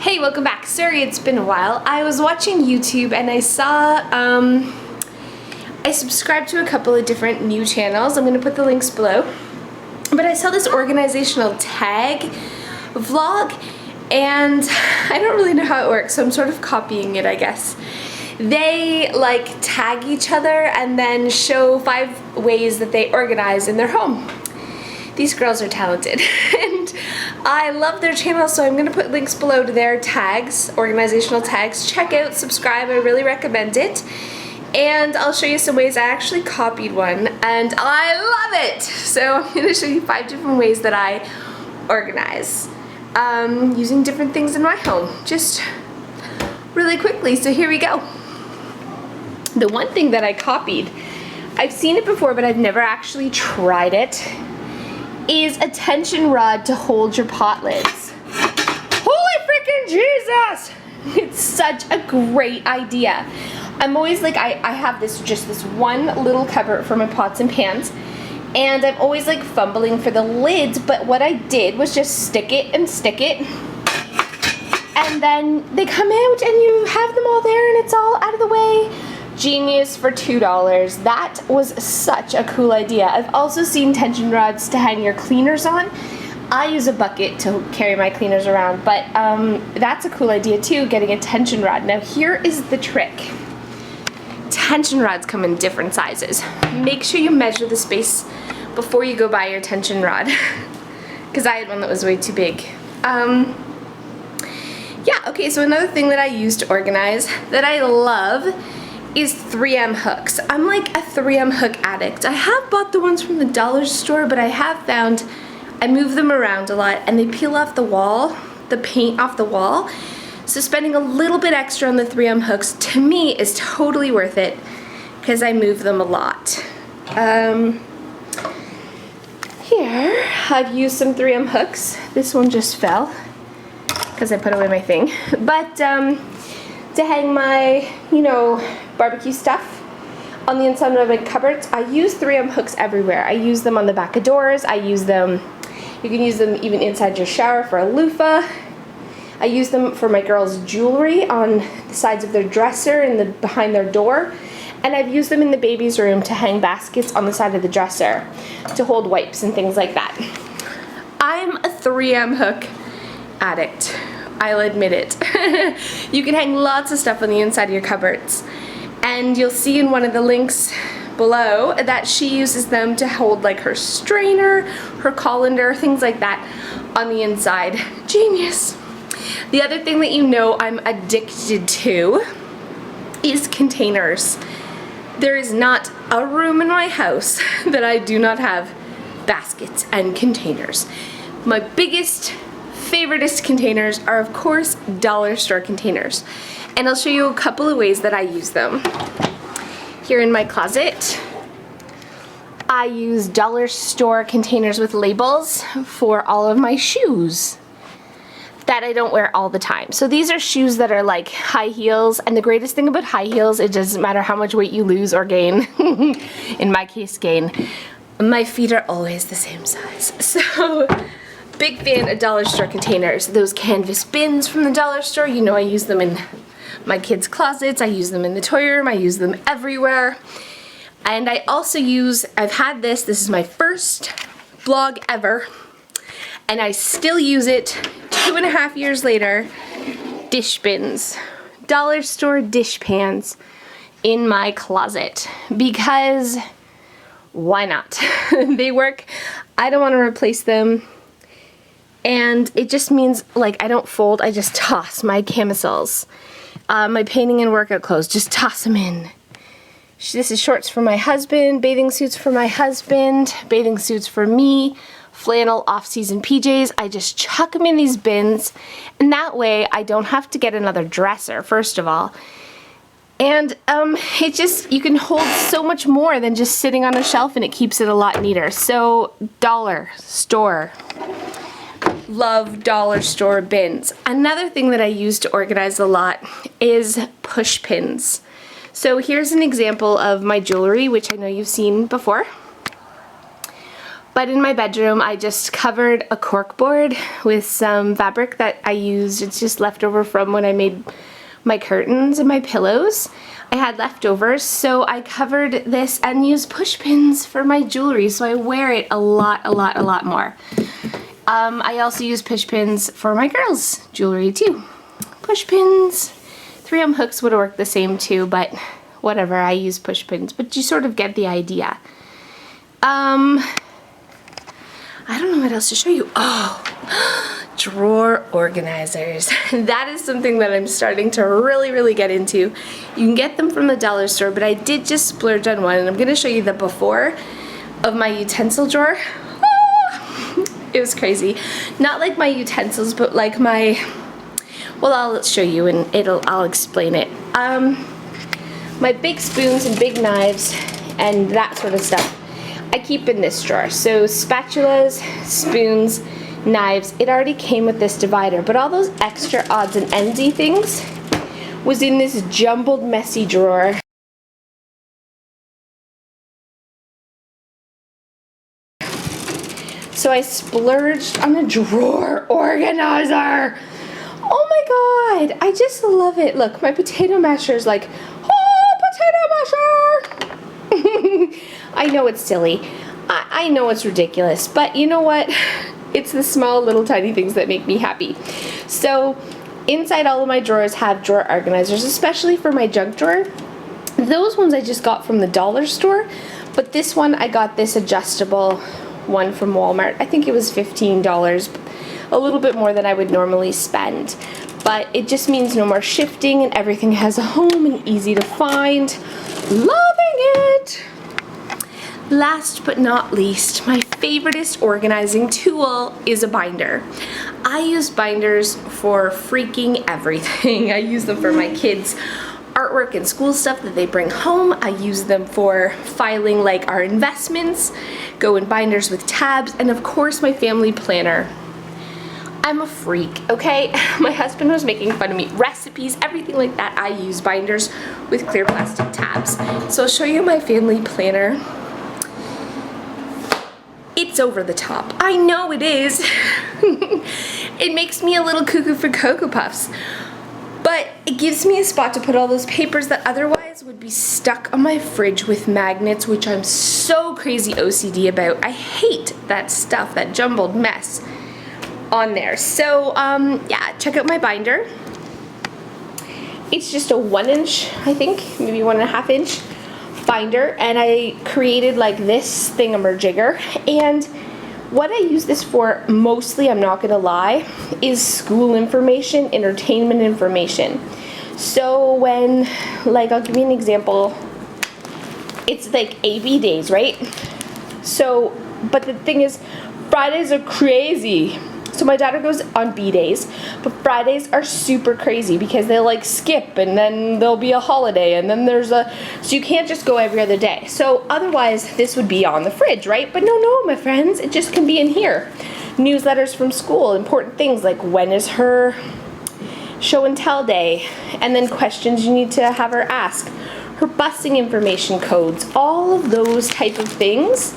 Hey, welcome back. Sorry it's been a while. I was watching YouTube and I saw, I subscribed to a couple of different new channels. I'm going to put the links below. But I saw this organizational tag vlog and I don't really know how it works, so I'm sort of copying it, I guess. They like tag each other and then show 5 ways that they organize in their home. These girls are talented and I love their channel, so I'm going to put links below to their tags, organizational tags. Check out, subscribe, I really recommend it. And I'll show you some ways. I actually copied one and I love it! So I'm going to show you 5 different ways that I organize using different things in my home, just really quickly. So here we go. The one thing that I copied, I've seen it before but I've never actually tried it, is a tension rod to hold your pot lids. Holy freaking Jesus! It's such a great idea. I'm always like, I have just this one little cover for my pots and pans, and I'm always like fumbling for the lids, but what I did was just stick it, and then they come out and you have them all there and it's all out of the way. Genius for $2. That was such a cool idea. I've also seen tension rods to hang your cleaners on. I use a bucket to carry my cleaners around, but that's a cool idea too, getting a tension rod. Now here is the trick. Tension rods come in different sizes. Make sure you measure the space before you go buy your tension rod, because I had one that was way too big. Yeah, okay, so another thing that I use to organize that I love is 3M hooks. I'm like a 3M hook addict. I have bought the ones from the dollar store, but I have found I move them around a lot and they peel off the wall, the paint off the wall. So spending a little bit extra on the 3M hooks to me is totally worth it because I move them a lot. Here I've used some 3M hooks. This one just fell because I put away my thing. But to hang my, barbecue stuff on the inside of my cupboards, I use 3M hooks everywhere. I use them on the back of doors. I use them, you can use them even inside your shower for a loofah. I use them for my girls' jewelry on the sides of their dresser and behind their door. And I've used them in the baby's room to hang baskets on the side of the dresser to hold wipes and things like that. I'm a 3M hook addict. I'll admit it. You can hang lots of stuff on the inside of your cupboards. And you'll see in one of the links below that she uses them to hold like her strainer, her colander, things like that on the inside. Genius. The other thing that I'm addicted to is containers. There is not a room in my house that I do not have baskets and containers. My biggest favoriteest containers are, of course, dollar store containers. And I'll show you a couple of ways that I use them. Here in my closet, I use dollar store containers with labels for all of my shoes that I don't wear all the time. So these are shoes that are like high heels, and the greatest thing about high heels, it doesn't matter how much weight you lose or gain, in my case gain, my feet are always the same size. So big fan of dollar store containers. Those canvas bins from the dollar store, I use them in my kids' closets, I use them in the toy room, I use them everywhere. And I also I've had this is my first blog ever, and I still use it 2.5 years later, dish bins. Dollar store dish pans in my closet, because why not? They work, I don't want to replace them. And it just means, like, I don't fold, I just toss my camisoles, my painting and workout clothes, just toss them in. This is shorts for my husband, bathing suits for my husband, bathing suits for me, flannel off-season PJs. I just chuck them in these bins, and that way I don't have to get another dresser, first of all. And you can hold so much more than just sitting on a shelf, and it keeps it a lot neater. So, dollar store. Love dollar store bins. Another thing that I use to organize a lot is push pins. So here's an example of my jewelry, which I know you've seen before. But in my bedroom, I just covered a cork board with some fabric that I used. It's just leftover from when I made my curtains and my pillows. I had leftovers, so I covered this and used push pins for my jewelry, so I wear it a lot more. I also use push pins for my girls' jewelry too. Push pins. 3M hooks would work the same too, but whatever, I use push pins, but you sort of get the idea. I don't know what else to show you. Oh, drawer organizers. That is something that I'm starting to really get into. You can get them from the dollar store, but I did just splurge on one, and I'm gonna show you the before of my utensil drawer. Oh, it was crazy. Not like my utensils, but like my, well, I'll show you and I'll explain it. My big spoons and big knives and that sort of stuff I keep in this drawer. So spatulas, spoons, knives, it already came with this divider, but all those extra odds and endsy things was in this jumbled, messy drawer. So I splurged on a drawer organizer. Oh my god, I just love it. Look, my potato masher is like, oh, potato masher! I know it's silly. I know it's ridiculous, but you know what? It's the small little tiny things that make me happy. So inside all of my drawers have drawer organizers, especially for my junk drawer. Those ones I just got from the dollar store, but this one I got this adjustable one from Walmart. I think it was $15, a little bit more than I would normally spend. But it just means no more shifting and everything has a home and easy to find. Loving it! Last but not least, my favoriteest organizing tool is a binder. I use binders for freaking everything. I use them for my kids' artwork and school stuff that they bring home. I use them for filing like our investments, go in binders with tabs, and of course my family planner. I'm a freak, okay? My husband was making fun of me. Recipes, everything like that, I use binders with clear plastic tabs. So I'll show you my family planner. It's over the top. I know it is. It makes me a little cuckoo for Cocoa Puffs. But it gives me a spot to put all those papers that otherwise would be stuck on my fridge with magnets, which I'm so crazy OCD about. I hate that stuff, that jumbled mess on there. So yeah, check out my binder. It's just a 1 inch, I think, maybe 1.5 inch binder, and I created like this thingamajigger. And what I use this for mostly, I'm not gonna lie, is school information, entertainment information. So when, like, I'll give you an example. It's like AB days, right? So, but the thing is, Fridays are crazy. So my daughter goes on B days, but Fridays are super crazy because they'll like skip and then there'll be a holiday and then there's a, so you can't just go every other day. So otherwise this would be on the fridge, right? But no, my friends, it just can be in here. Newsletters from school, important things like when is her show and tell day, and then questions you need to have her ask, her busing information codes, all of those type of things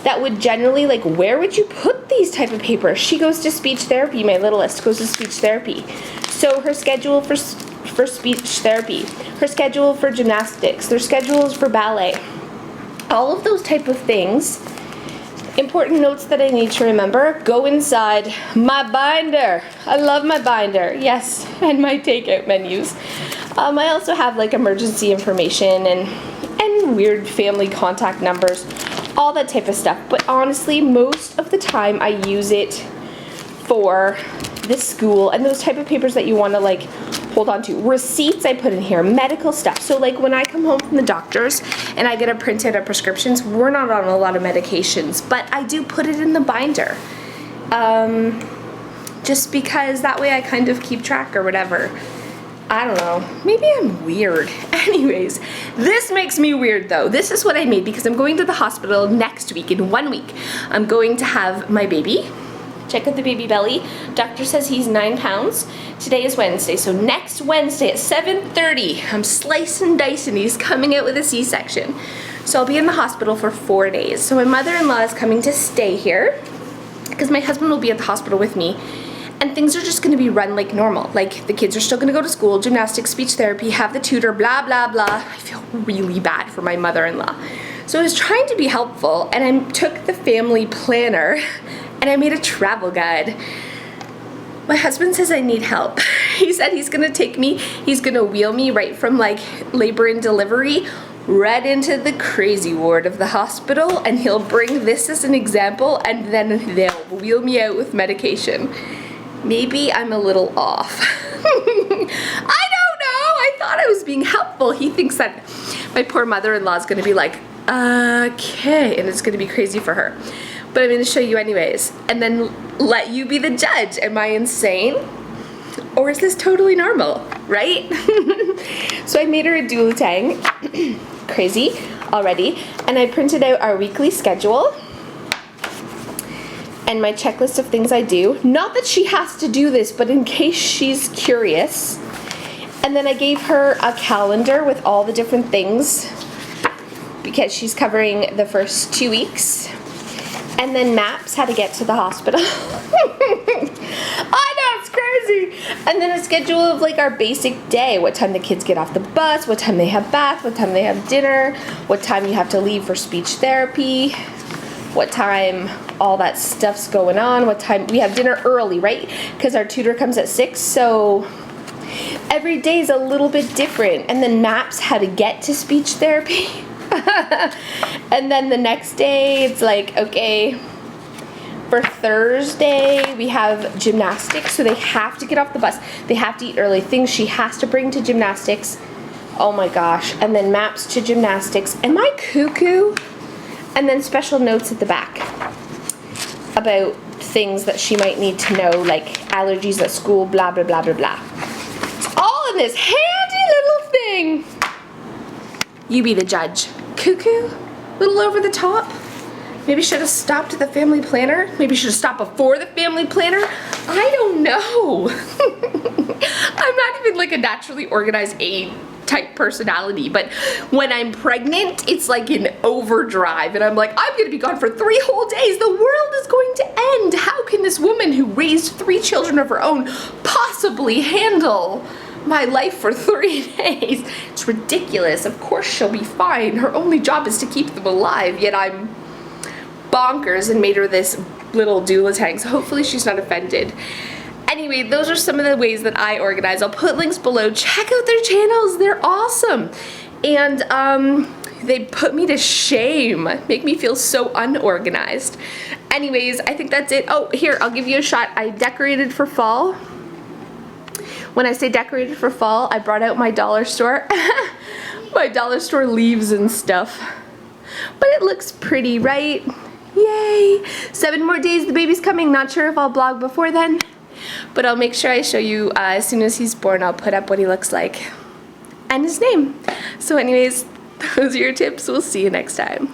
that would generally, like, where would you put these type of papers? She goes to speech therapy, my littlest goes to speech therapy. So her schedule for speech therapy, her schedule for gymnastics, their schedules for ballet, all of those type of things. Important notes that I need to remember go inside my binder. I love my binder, yes, and my takeout menus. I also have like emergency information and weird family contact numbers, all that type of stuff. But honestly, most of the time I use it for the school and those type of papers that you want to like hold on to. Receipts I put in here, medical stuff. So like when I come home from the doctors and I get a printout of prescriptions, we're not on a lot of medications, but I do put it in the binder. Just because that way I kind of keep track or whatever. I don't know, maybe I'm weird. Anyways, this makes me weird though. This is what I made because I'm going to the hospital next week, in 1 week. I'm going to have my baby. Check out the baby belly. Doctor says he's 9 pounds. Today is Wednesday, so next Wednesday at 7:30, I'm slicing and dicing. He's coming out with a C-section. So I'll be in the hospital for 4 days. So my mother-in-law is coming to stay here because my husband will be at the hospital with me, and things are just gonna be run like normal. Like the kids are still gonna go to school, gymnastics, speech therapy, have the tutor, blah, blah, blah. I feel really bad for my mother-in-law. So I was trying to be helpful, and I took the family planner and I made a travel guide. My husband says I need help. He said he's gonna take me, he's gonna wheel me right from like labor and delivery right into the crazy ward of the hospital, and he'll bring this as an example, and then they'll wheel me out with medication. Maybe I'm a little off. I don't know. I thought I was being helpful. He thinks that my poor mother-in-law is going to be like, okay, and it's going to be crazy for her. But I'm going to show you anyways, and then let you be the judge. Am I insane? Or is this totally normal, right? So I made her a duotang. Crazy already. And I printed out our weekly schedule and my checklist of things I do. Not that she has to do this, but in case she's curious. And then I gave her a calendar with all the different things because she's covering the first 2 weeks. And then maps how to get to the hospital. I know, it's crazy. And then a schedule of like our basic day. What time the kids get off the bus, what time they have bath, what time they have dinner, what time you have to leave for speech therapy, what time all that stuff's going on, what time we have dinner early, right? Because our tutor comes at 6, so every day is a little bit different. And then maps how to get to speech therapy. And then the next day it's like, okay, for Thursday we have gymnastics, so they have to get off the bus, they have to eat early, things she has to bring to gymnastics. Oh my gosh. And then maps to gymnastics. Am I cuckoo? And then special notes at the back about things that she might need to know, like allergies at school, blah blah blah blah blah. It's all in this handy little thing. You be the judge. Cuckoo? Little over the top? Maybe should have stopped at the family planner? Maybe should have stopped before the family planner? I don't know. I'm not even like a naturally organized A type personality, but when I'm pregnant, it's like an overdrive, and I'm like, I'm gonna be gone for 3 whole days. The world is going to end. How can this woman who raised 3 children of her own possibly handle my life for 3 days? It's ridiculous. Of course she'll be fine. Her only job is to keep them alive, yet I'm bonkers and made her this little doula tank, so hopefully she's not offended. Anyway, those are some of the ways that I organize. I'll put links below. Check out their channels. They're awesome. And they put me to shame. Make me feel so unorganized. Anyways, I think that's it. Oh, here, I'll give you a shot. I decorated for fall. When I say decorated for fall, I brought out my dollar store. My dollar store leaves and stuff. But it looks pretty, right? Yay! 7 more days, the baby's coming. Not sure if I'll vlog before then, but I'll make sure I show you as soon as he's born. I'll put up what he looks like and his name. So anyways, those are your tips. We'll see you next time.